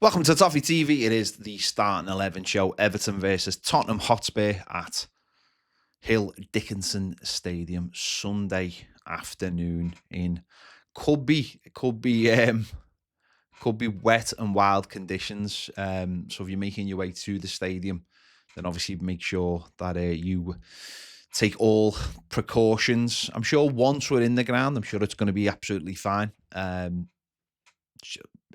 Welcome to Toffee TV. It is the starting 11 show. Everton versus Tottenham Hotspur at Hill Dickinson Stadium Sunday afternoon. In could be wet and wild conditions. So if you're making your way to the stadium, then obviously make sure that you take all precautions. I'm sure once we're in the ground, I'm sure it's going to be absolutely fine.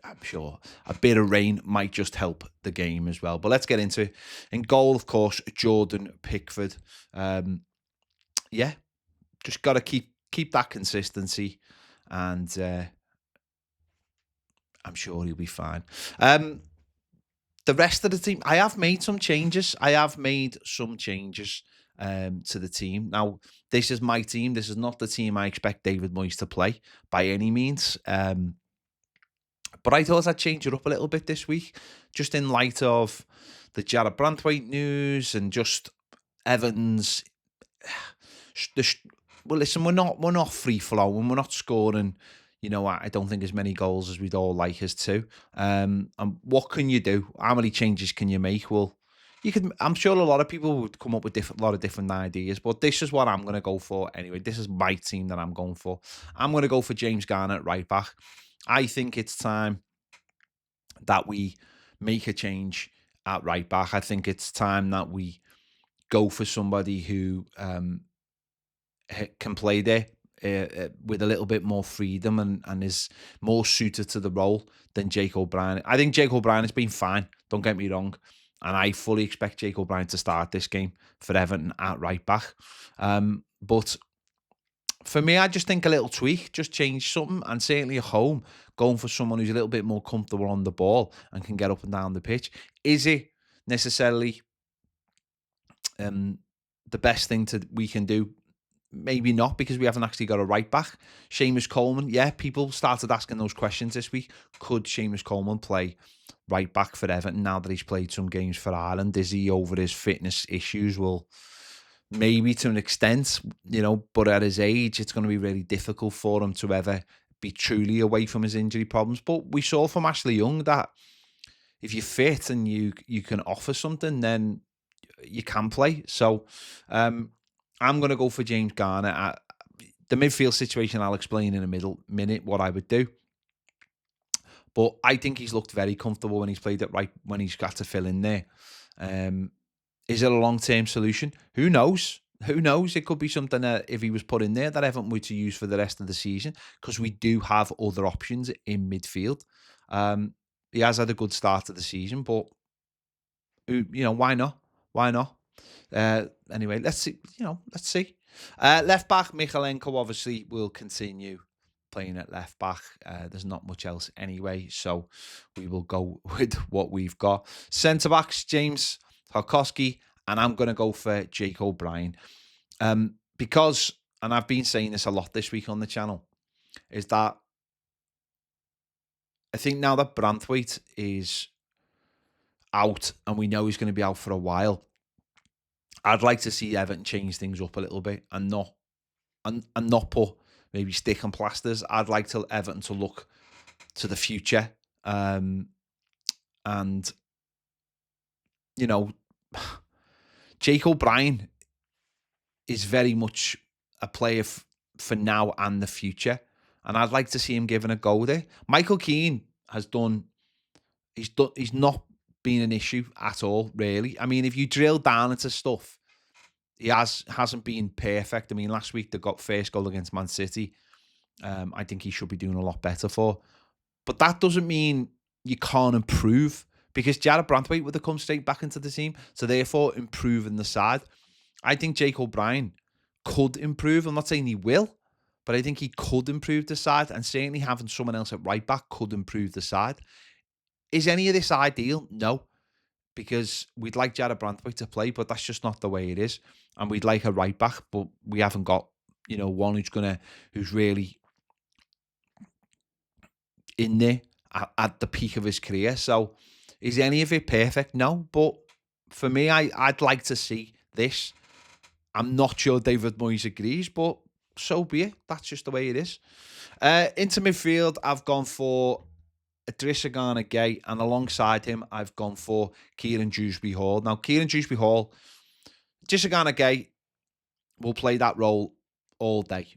I'm sure a bit of rain might just help the game as well. But let's get into it. In goal, of course, Jordan Pickford. Just got to keep that consistency, and I'm sure he'll be fine. The rest of the team, I have made some changes. To the team. Now, this is my team. This is not the team I expect David Moyes to play by any means. But I thought I'd change it up a little bit this week, just in light of the Jarrad Branthwaite news and just Everton's. Well, listen, we're not free flowing. We're not scoring. I don't think as many goals as we'd all like us to. And what can you do? How many changes can you make? Well, you could. I'm sure a lot of people would come up with a lot of different ideas, but this is what I'm going to go for anyway. This is my team that I'm going for. I'm going to go for James Garner at right back. I think it's time that we make a change at right back. I think it's time that we go for somebody who can play there with a little bit more freedom and is more suited to the role than Jake O'Brien. I think Jake O'Brien has been fine, don't get me wrong, and I fully expect Jake O'Brien to start this game for Everton at right back. But for me, I just think a little tweak, just change something, and certainly at home, going for someone who's a little bit more comfortable on the ball and can get up and down the pitch. Is it necessarily the best thing we can do? Maybe not, because we haven't actually got a right back. Seamus Coleman, yeah, people started asking those questions this week. Could Seamus Coleman play right back for Everton now that he's played some games for Ireland? Is he over his fitness issues? Well, maybe to an extent, but at his age, it's going to be really difficult for him to ever be truly away from his injury problems. But we saw from Ashley Young that if you're fit and you can offer something, then you can play. So I'm going to go for James Garner. The midfield situation, I'll explain in a minute what I would do. But I think he's looked very comfortable when he's played it right, when he's got to fill in there. Is it a long-term solution? Who knows? Who knows? It could be something that if he was put in there that Everton were to use for the rest of the season, because we do have other options in midfield. He has had a good start to the season, but why not? Why not? Anyway, let's see. Let's see. Left back, Michalenko obviously will continue playing at left back. There's not much else anyway, so we will go with what we've got. Centre backs, James Tarkowski, and I'm going to go for Jake O'Brien. Because, and I've been saying this a lot this week on the channel, is that I think now that Branthwaite is out and we know he's going to be out for a while, I'd like to see Everton change things up a little bit and not put maybe stick and plasters. I'd like Everton to look to the future. And Jake O'Brien is very much a player for now and the future, and I'd like to see him given a go there. Michael Keane he's not been an issue at all, really. I mean, if you drill down into stuff, he hasn't been perfect. I mean, last week they got first goal against Man City. I think he should be doing a lot better for. But that doesn't mean you can't improve, because Jarrad Branthwaite would have come straight back into the team, so therefore improving the side. I think Jake O'Brien could improve. I'm not saying he will, but I think he could improve the side, and certainly having someone else at right back could improve the side. Is any of this ideal? No, because we'd like Jarrad Branthwaite to play, but that's just not the way it is. And we'd like a right back, but we haven't got, one who's really in there at the peak of his career. So is any of it perfect? No, but for me, I'd like to see this. I'm not sure David Moyes agrees, but so be it. That's just the way it is. Into midfield, I've gone for Idrissa Gay, and alongside him, I've gone for Kieran Dewsbury-Hall. Now, Kieran Dewsbury-Hall, Idrissa Gay will play that role all day,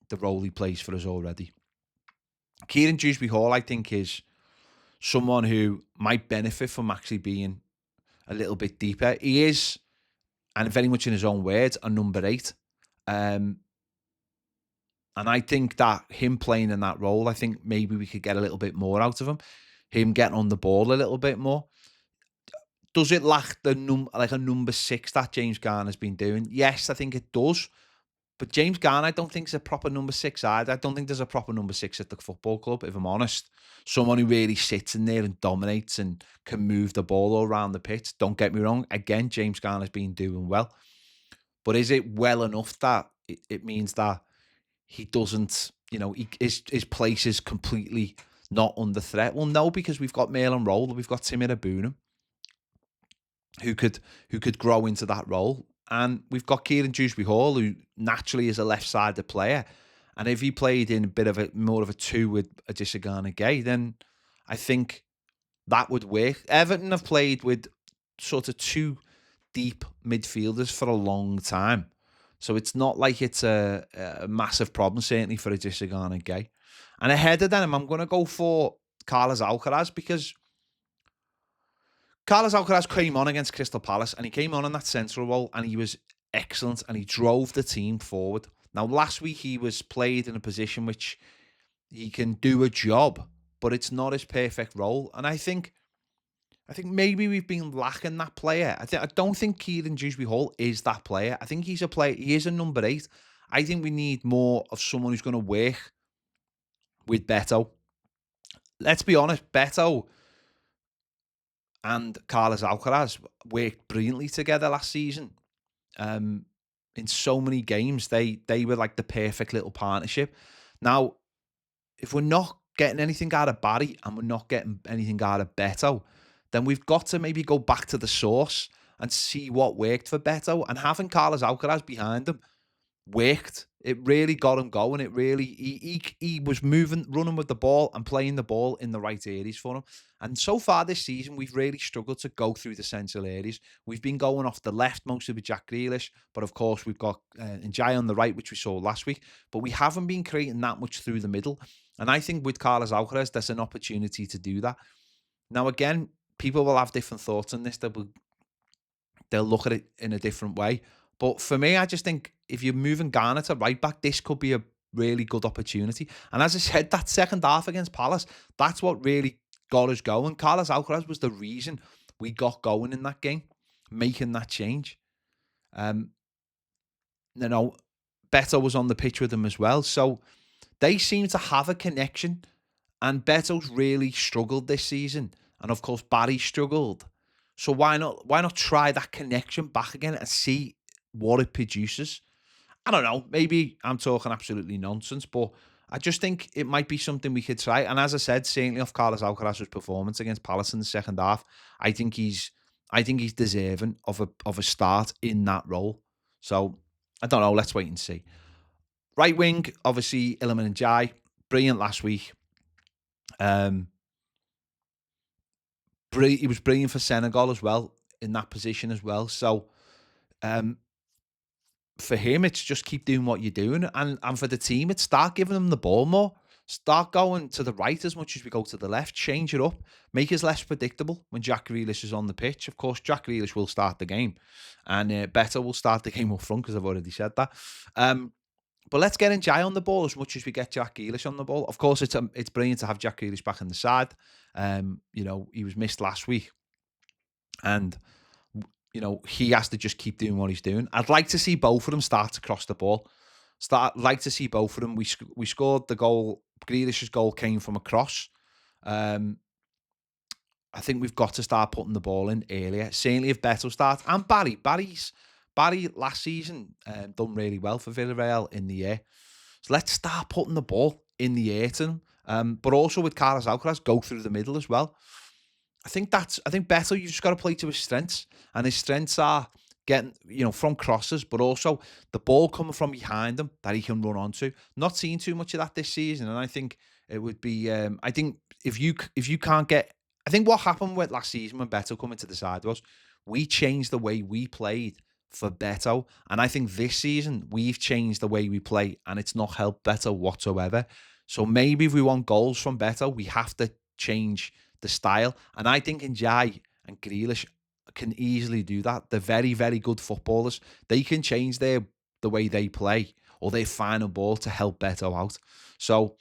the role he plays for us already. Kieran Dewsbury-Hall, I think, is someone who might benefit from actually being a little bit deeper. He is, and very much in his own words, a number 8. And I think that him playing in that role, I think maybe we could get a little bit more out of him. Him getting on the ball a little bit more. Does it lack the like a number 6 that James Garner's been doing? Yes, I think it does. But James Garner, I don't think is a proper number 6 either. I don't think there's a proper number 6 at the football club, if I'm honest. Someone who really sits in there and dominates and can move the ball all around the pitch. Don't get me wrong. Again, James Garner's been doing well. But is it well enough that it means that he doesn't, his place is completely not under threat? Well, no, because we've got Mail and Roll, we've got Timmy Abunam, who could grow into that role. And we've got Kieran Dewsbury-Hall, who naturally is a left-sided player. And if he played in a bit of more of a 2 with Idrissa Gay, then I think that would work. Everton have played with sort of 2 deep midfielders for a long time. So it's not like it's a massive problem, certainly for Idrissa Gay. And ahead of them, I'm going to go for Carlos Alcaraz, because Carlos Alcaraz came on against Crystal Palace, and he came on in that central role, and he was excellent, and he drove the team forward. Now, last week he was played in a position which he can do a job, but it's not his perfect role. And I think maybe we've been lacking that player. I don't think Kieran Dewsbury-Hall is that player. I think he's a player. He is a number 8. I think we need more of someone who's going to work with Beto. Let's be honest, Beto and Carlos Alcaraz worked brilliantly together last season. In so many games, they were like the perfect little partnership. Now, if we're not getting anything out of Barry and we're not getting anything out of Beto, then we've got to maybe go back to the source and see what worked for Beto. And having Carlos Alcaraz behind him worked. It really got him going. It really, he was moving, running with the ball and playing the ball in the right areas for him. And so far this season, we've really struggled to go through the central areas. We've been going off the left, mostly with Jack Grealish. But of course, we've got Njai on the right, which we saw last week. But we haven't been creating that much through the middle. And I think with Carlos Alcaraz, there's an opportunity to do that. Now, again, people will have different thoughts on this. They'll look at it in a different way. But for me, I just think if you're moving Garner to right back, this could be a really good opportunity. And as I said, that second half against Palace, that's what really got us going. Carlos Alcaraz was the reason we got going in that game, making that change. Beto was on the pitch with him as well. So they seem to have a connection. And Beto's really struggled this season. And of course, Barry struggled. So why not try that connection back again and see what it produces? I don't know. Maybe I'm talking absolutely nonsense, but I just think it might be something we could try. And as I said, certainly off Carlos Alcaraz's performance against Palace in the second half, I think he's deserving of a start in that role. So I don't know. Let's wait and see. Right wing, obviously, Iliman Ndiaye, brilliant last week. He was brilliant for Senegal as well in that position as well. So for him, it's just keep doing what you're doing. And for the team, it's start giving them the ball more. Start going to the right as much as we go to the left. Change it up. Make us less predictable when Jack Grealish is on the pitch. Of course, Jack Grealish will start the game. And Beto will start the game up front, because I've already said that. But let's get Njai on the ball as much as we get Jack Grealish on the ball. Of course, it's brilliant to have Jack Grealish back on the side. He was missed last week. And he has to just keep doing what he's doing. I'd like to see both of them start to cross the ball. Like to see both of them. We scored the goal. Grealish's goal came from a cross. I think we've got to start putting the ball in earlier. Certainly if Beto starts. And Barry last season done really well for Villarreal in the air. So let's start putting the ball in the air to them. But also with Carlos Alcaraz, go through the middle as well. I think Beto, you just got to play to his strengths. And his strengths are getting, from crosses, but also the ball coming from behind him that he can run onto. Not seeing too much of that this season, and I think it would be. I think if you can't get, I think what happened with last season when Beto come into the side was we changed the way we played for Beto, and I think this season we've changed the way we play, and it's not helped Beto whatsoever. So maybe if we want goals from Beto, we have to change the style, and I think Njai and Grealish can easily do that. They're very, very good footballers. They can change the way they play or their final ball to help Beto out. So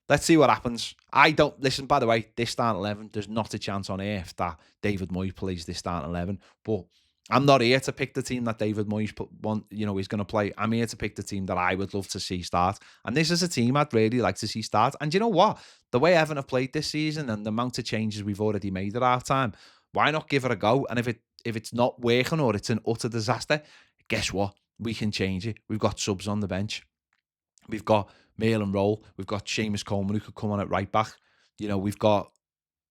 let's see what happens. I don't listen. By the way, this starting 11, there's not a chance on earth that David Moyes plays this starting 11. But I'm not here to pick the team that David Moyes is going to play. I'm here to pick the team that I would love to see start. And this is a team I'd really like to see start. And you know what? The way Everton have played this season and the amount of changes we've already made at half time, why not give it a go? And if it's not working or it's an utter disaster, guess what? We can change it. We've got subs on the bench. We've got Mail and Roll. We've got Seamus Coleman who could come on at right back. We've got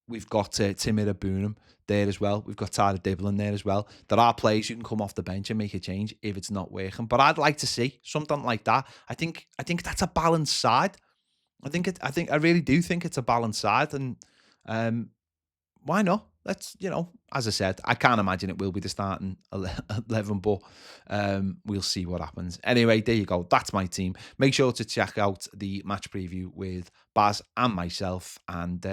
Timmy Boonham there as well. We've got Tyler Dibble there as well. There are players who can come off the bench and make a change if it's not working. But I'd like to see something like that. I think that's a balanced side. I really do think it's a balanced side, and why not? Let's, as I said, I can't imagine it will be the starting 11, but we'll see what happens. Anyway, there you go. That's my team. Make sure to check out the match preview with Baz and myself, and,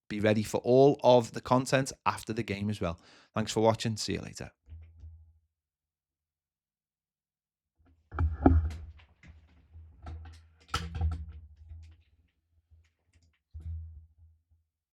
be ready for all of the content after the game as well. Thanks for watching. See you later.